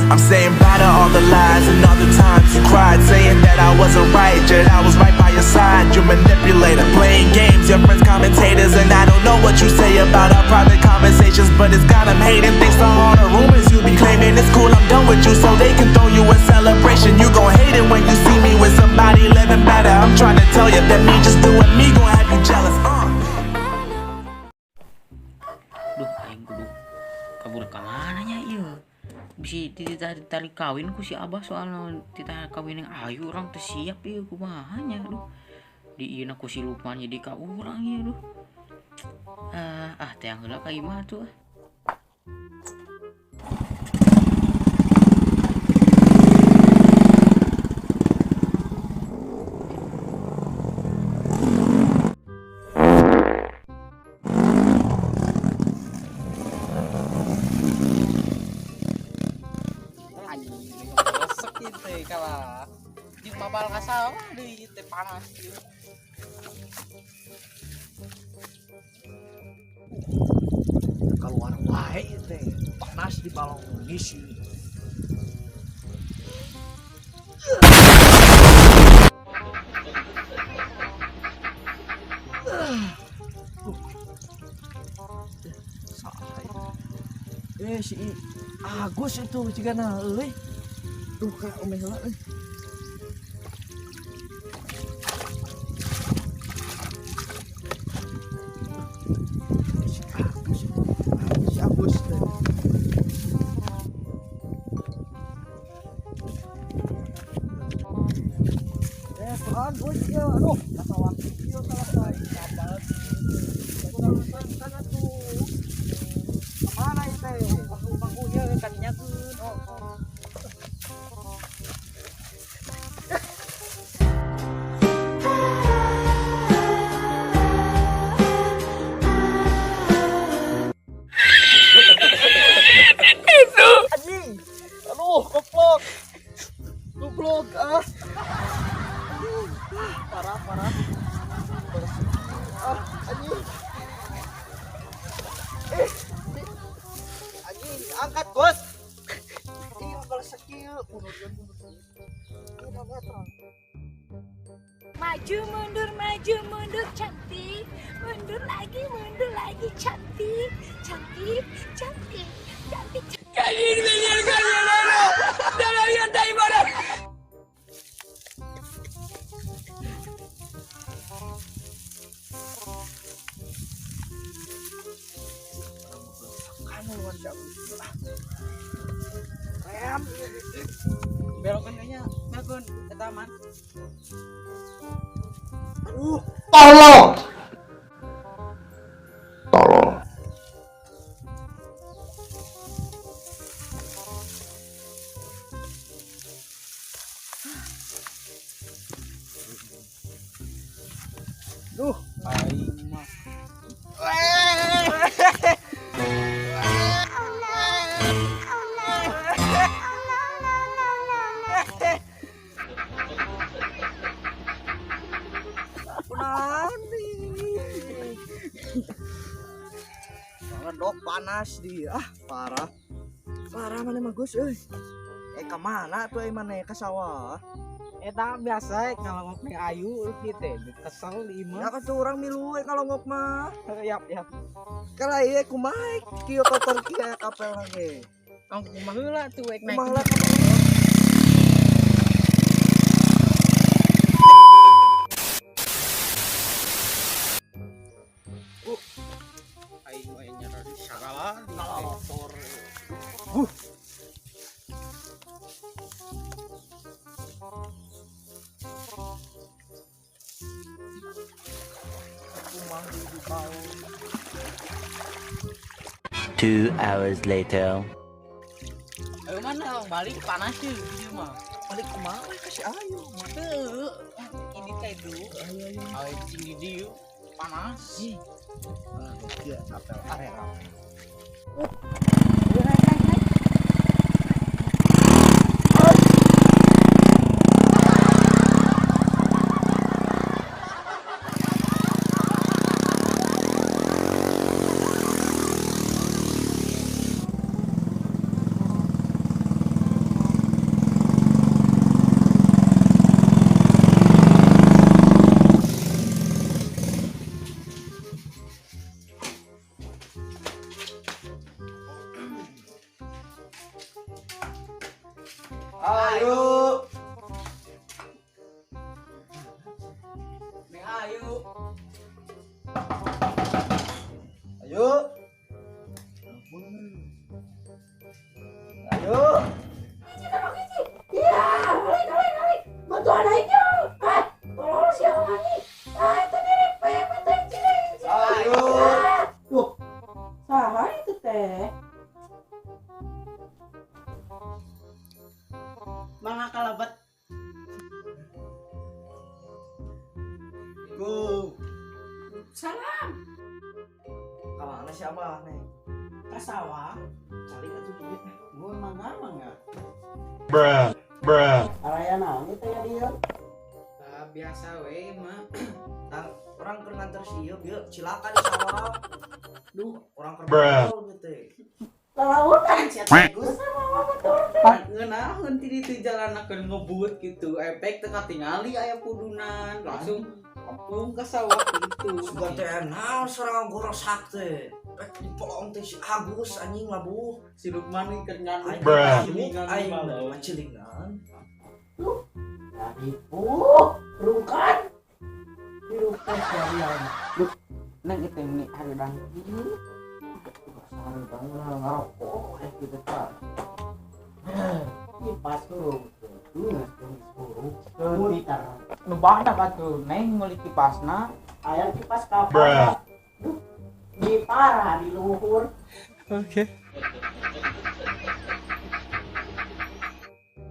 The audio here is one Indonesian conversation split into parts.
I'm saying bye to all the lies and all the times you cried, saying that I wasn't right, yet I was right by your side. You manipulator, playing games, your friends commentators, and I don't know what you say about our private conversations, but it's got them hating. Thanks to all the rumors you be claiming. It's cool, I'm done with you, so they can throw you a celebration. You gon' hate it when you see me with somebody living better. I'm trying to tell you that me just doing me gon' have you jealous. Duh, aing kudu kabur ka mananya ieu. Bisa ditarik kawin ku si Abah soalnya ditarik kawin yang ayu orang teu siap ieu kumaha nya. Duh. Di ieu ku si Lukman jadi ka urang ieu duh. Teh heula ka imah tuh. Kalah di mabal kasar di teh panas gitu. Keluar wae teh panas di balong ngisi. Si Agus itu cigana euy. Duh ka omeh heula euy. Si Agus teh. Tuhan, ieu aduh, kasawak ieu salah sabar. Sana tuh. Mana teh? Bangku ieu kan nyakeun. Aduh, goblok parah anjing angkat bos ini bakal skill maju mundur cantik, mundur lagi cantik belokan kayaknya bagun ke taman. Tolong. Duh, aing mah. Dok panas dia parah mana mah Gus euy. Kemana tuh mana ke sawah? Eta biasa kalau ngopi ayu gitu kesel di imah. Ya kan tuh orang milu kalau ngok mah. Yap. Kalau ieu kumaha kieu kotor kieu kapel lagi. Ang kumaha heula tuh naik. Kumaha Aing nyara di sagala kotor. bau. 2 hours later. Ayo mana balik panas sih di mah. Balik kumaha kasih ayu. Teu ini teh dulu. Ayo sini dieu panas. Iya, apel area. Ayo. Neng Ayu. Ayo. Ayo. Ya, balik. Bantuan aja. Tolong siapa lagi? Itu mirip peteng ciring. Ayo. Saha itu teh? Mangga kalabat. Go. Salam. Kamana siapa nih? Ka sawah. Cari atuh duit. Gue mangga. Bruh. Araya naon itu ya dia? Biasa we mah. Tang orang keur nganter si ieu bieu cilaka di sawah. Duh, Orang keur Bruh. ngobrol gitu. Kelautan. si Tegus. Ngeunaheun ti ditu jalanakeun ngebut gitu. Efek teu katingali aya pudunan, langsung kapung ka sawah gitu. Sugan teh naon sorangan gorosak teh. Rek dipolong teh si Agus anjing labuh. Si Lukman ini keur nganu. Bruh. Aing mah cilingan. Ibu, rungkan. Dirungkan sekalian. Loh, neng itu ini hari dan ini. Hari dan ngerokok, gitu kan. Kipas turun, turun. Nubah dah tuh, neng ngeli kipasna. Ayam kipas Bruh. kapal. Di parah di luhur.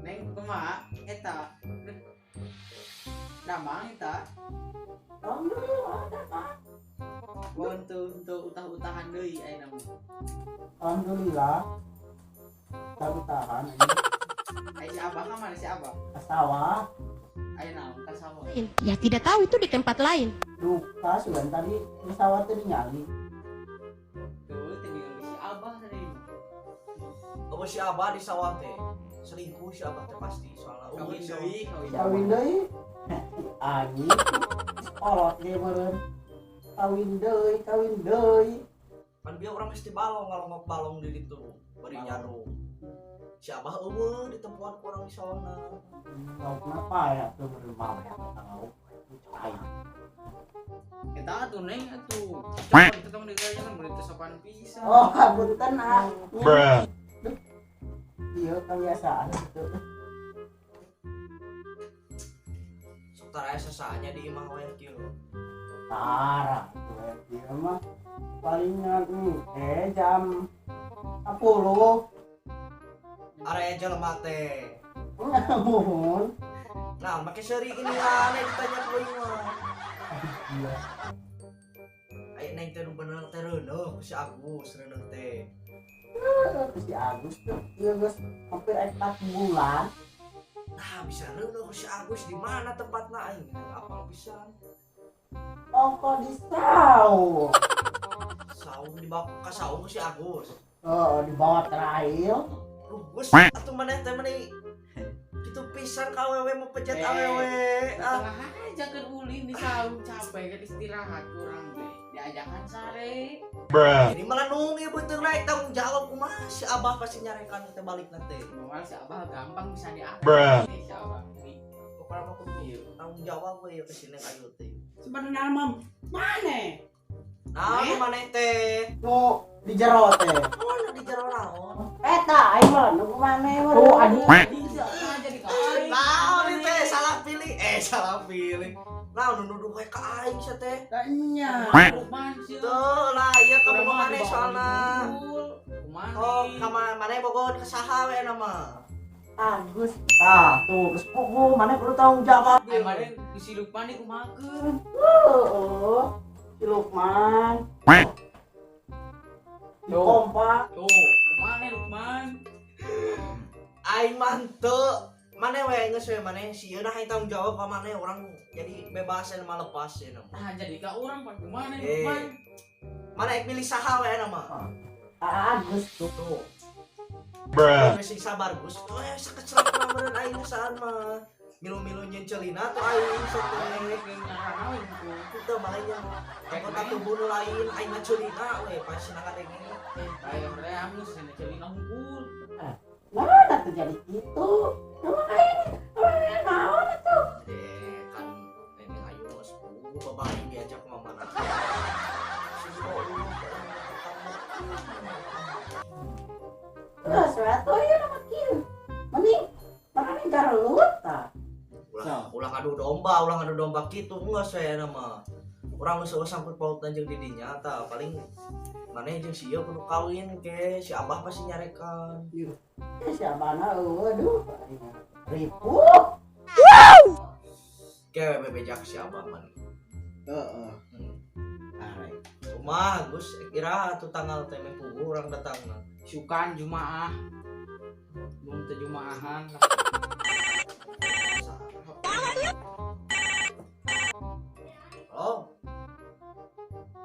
Neng kumaha eta? Damang eta. Untuk utah-utahan deui aya nama. Alhamdulillah. Kita tahan. Aya si Abah ka mana si Abah? Sawah. Aya naon ka sawah? Ya tidak tahu itu di tempat lain. Duka sudah tadi di sawah tadi nyali. Tuh, tadi si Abah tadi. Oh si Abah di sawah teh. Selingkuh si Abah teh pasti soalnya Kawin deui, Kawin deui. Anjing. Kolot ge meureun. Kawin deui. Kan dia orang mesti balong kalau mau balong di ditu beri nyadu. Si Abah eueuh di tempat orang di sawana. Kau kenapa ya tuh meureun mah ya tahu. Cai. Eta atuh neng atuh. Kita tong digaya kan beureun sopan pisan. Oh, punten ah. Bruh. Iya kebiasaan gitu. Sementara sesanya di imah we kieu. Parah, dia mah palingan jam 10. Area jelema teh. Namun, Nah, make seri ini aneh ditanya ku imah. iya. Aya neng teh nu bener teh reuneuh si Agus reuneuh teh. Terus si Agus tuh, iya guys, hampir 4 bulan. Nah, bisa reuneuh si Agus di mana tempatna aing? Apa bisa? Ongko di saung. Saung dibawa ka saung si Agus. Oh, dibawa trail. Gus, atuh maneh teh meni kitu pisan ka awewe mau pejet awewe. Tengah aja kan ulin di saung capek kan istirahat kurang deh. Diajakan sare. Bruh. Ini malah nunggu betul naik tanggung jawab kumaha si Abah pasti nyarekan teh balik nanti. Normal si Abah gampang bisa diatur. Bruh. Si Abah. Pokoknya mau kudu tanggung jawab we ya kesini ayu teh. Sebenarnya mam mana? Nah, maneh teh. Nu di jero teh. Mana di jero naon? Eta aing mah nu maneh mah. Tuh aduh. Bisa jadi kali. Naon ieu teh salah pilih. Salah pilih. Naon nuduh we ka aing sia teh. Tanya. Lukman sih. Tuh lah ieu ka boga maneh soalna. Kumana? Oh, ka maneh boga ke saha we nama? Agus. Tah, tuh geus pugu maneh kudu tanggung jawab. Kemarin si Lukman nih kumakeun. Heeh. Si Lukman. Di Tuh. pompa. Tuh, kumana Lukman? Aing mah teu. Maneh we geus we maneh si ieu nah aing tanggung jawab ka maneh orang jadi bebas mah lepas ya nama. Ah jadi ka urang pan kumana Eh. Lukman? Maneh pilih saha we nama? Agus tuh. Tuh. Bruh. Masih sabar Gus. Oh ya sakecelak meureun aing saan mah. Milu-milu nyencelina tuh aing sateh. Kita makanya kota tubuh nu lain aing ngecelina we pas nang kadenge. Kayak mereka amus sana celina hungkul. Mana terjadi gitu. Nama kayaknya orangnya naon tuh. Kan Neneng Ayu mah sepupu babari diajak mama nah. Terus suatu ya nama kieu. Mending mana garelut tah. Ulang adu domba gitu enggak saya nama. Urang geus sangkut pautan jeung didinya tah paling maneh jeung si ieu kudu kawin ke si Abah pasti nyarekan. Ya siabana waduh. Ribu. Ke bebejak si Abah man. Heeh. Arek. Rumah Gus kira tuh tanggal teh pugu urang datangna. Sukan Jumaah. Belum teh Jumaahan.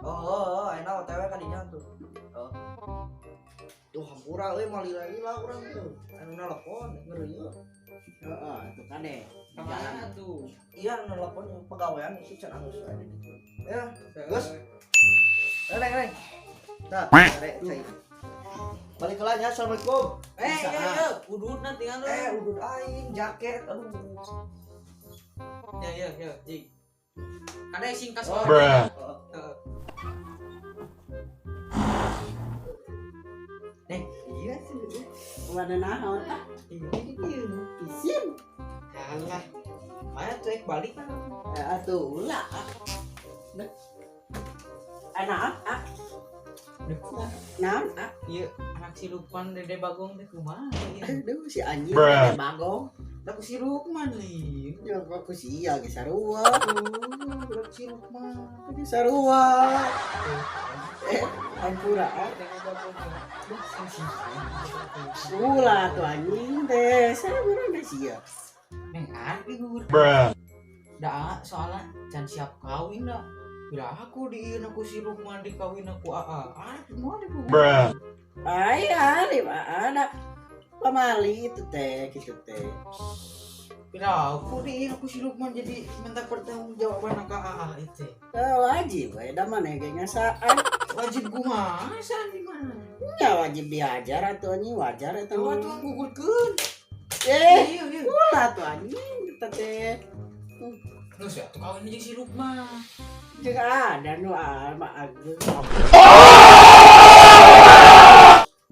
Oh, enak OTW kadinya tuh. Tuh hampura euy mah lila-lila urang tuh. Anu nelpon ngeureuyeuh. Heeh, itu kade. Jalan tuh. Iya nelpon pegawaian itu can angus aya di ditu. Ya, Gus. Neng. Tah, rek cai. Balik ke lanya, assalamualaikum. Ya, udut nanti kan. Udut aing, jaket, aduh. Ya, Ji. Ada yang singkas Bruh. Iya sih. Wadah naon tah. Isin. Alah. Maya cek balik kan. Atuh ulah. Anak naon Iya, anak si Lukman Dede Bagong teh kumaha ieu? aduh si anjing Bruh. bagong. Da ku si Lukman lin. Ya aku sia ge sarua. Budak si Lukman. Ge sarua. Ampura. Dede Bagong. Ulah tuh anjing teh. Sarua na sia. Neng arti gur. Bruh. Da soalnya can siap kawin da. Bila aku diin aku si Lukman dikawin aku AA. Mau di Bruh. Aya, lima anak. Pamali itu teh, gitu teh. Bila aku diin aku si Lukman jadi minta pertanggungjawaban ke AA itu. Wajib, da mana ge ngasaan. Wajib kumaha san di mana? Ya wajib diajar atuh anjing wajar eta. Tuh tuh gugurkeun. Eh, Iya. ulah tuh anjing kita teh. Terus ya tuh kawin aja si Lukman. Jeung ada nu alma ageung.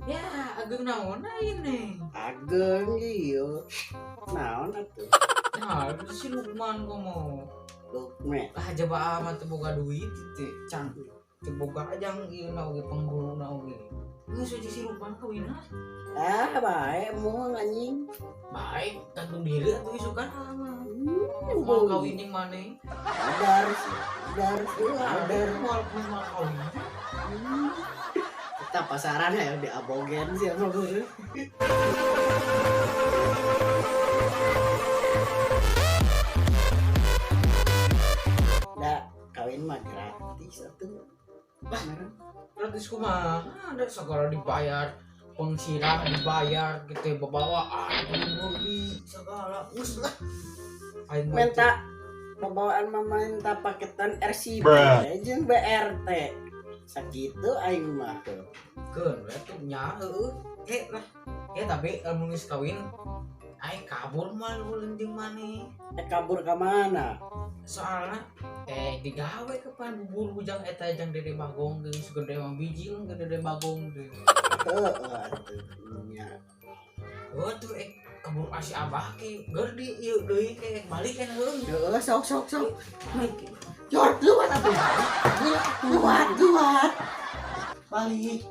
Ya, ageng naon ini? Ageung ieu. Naon atuh? Nah, si Lukman komo. Lukman. Ah jaba amat teu boga duit teh can. Teu boga ajang ieu na oge penggulu na oge. Geus aja si Lukman kawin ah. Bae moal anjing. Baik, gantung diri atuh isukan mah. Mau kawin jeung maneh? Adar sih. Adar. Mau kawin. Kita pasaran ya di Abogen sih sama gue. Nah, kawin mah gratis atuh. Gratis kumaha? Ada segala dibayar. Pengsirah dibayar, kita babawaan, beli segala. Geus lah. Aing Minta pembawaan mama minta paketan RCB Bruh. jeung BRT. Sakitu aing mah tuh. keun we tuh nya heueuh. Lah. Tapi lamun geus kawin aing kabur mah ulun jeung maneh. Kabur ka mana? Soalna digawe ke pan bubur bujang eta jeung Dede Bagong geus segede mah biji ke Dede Bagong teh. Heeh atuh nya. Oh tuh kabur asi Abah ke geur di ieu deui ke balik kan heung. Heeh sok. Jor luat atuh. Luat. Balik.